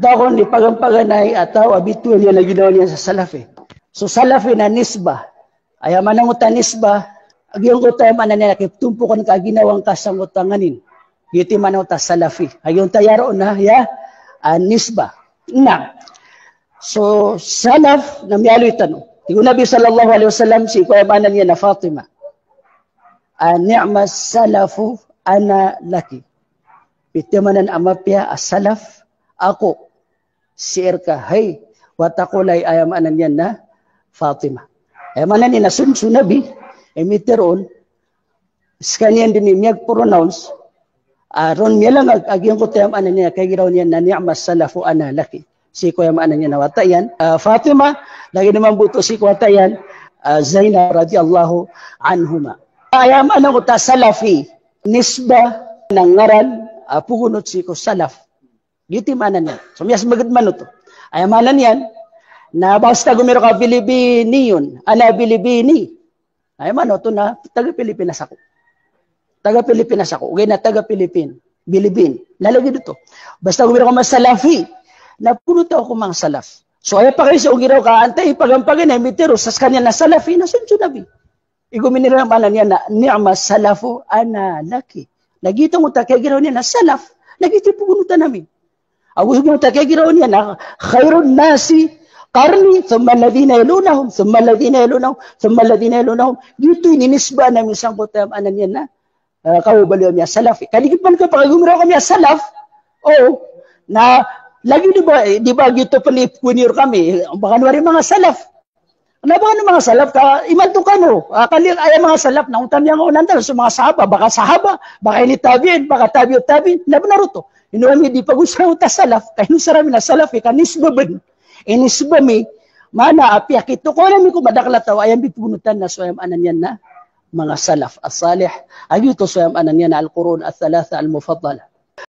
Dakon ni pagampaganay ataw abitual niya na ginawa niya sa salaf eh. So salaf na nisba. Ay manangutan nisba, agyong ko tayo manan niya tumpo kon ka ginawang kasangutanganin. Giti manaw ta salafi. Ayon tayaro na ya nisba. Na. So salaf na miyaloy tanong. Tigo Nabi sallallahu alaihi wasallam si ko manan niya na Fatima. Ni'ma salafu ana laki. Pitamanan amapya as-salaf ako sir ka hay watakulay ayam anan yan na Fatima. Ay manan ni nasun Nabi emiteron skanian din miyag pronounce ron niya lang agyong ko tayam anan niya kay giraw niya na ni'ma salafu ana laki. Si ko yam anan niya na watayan Fatima lagi naman buto si ko watayan Zainab radhiyallahu anhuma. Ayam anan ko ta salafi nisba ng ngaran pugunot si ko salaf. Giti manan yan. So miyas magad to. Ay manan yan na basta gumiro ka Pilipini yun. Ana Pilipini. Ay mano to na taga Pilipinas ako. Taga Pilipinas ako. Ugay na taga Pilipin. Bilibin. Lalagi dito. Basta gumiro ka mas salafi. Napunot ako mga salaf. So ay pa kayo sa ugiraw ka antay pagampagan ay mitero sa kanya na salafi na sunso nabi. Iguminira manan yan na ni'ma salafu ana laki. Nagito mo ta kay giraw niya na salaf. Nagito pugunutan namin. Awis mo ta kay giraw niya na khairun nasi qarni thumma alladhina yalunahum thumma alladhina yalunahum thumma alladhina yalunahum. Dito ninisba namin sang putam anan yan na kawbaliw niya salaf. Kaligit man ka pagumiraw kami salaf. Oh, na lagi di ba gito panipunir kami. Baka wari mga salaf. Ano ba ng mga salaf ka imanto ka no? Kali ay mga salaf na utam yang unantal sa mga sahaba, baka ini tabiin, baka tabi'ut naruto. Inuami di pag-usaw ta salaf, kay no sarami na salaf kanisba ben. Inisba mi mana api akito ko nami ko madakla taw ayam bipunutan na soyam anan yan na mga salaf as-salih. Ayuto soyam anan yan na al-qurun al-thalatha al-mufaddala.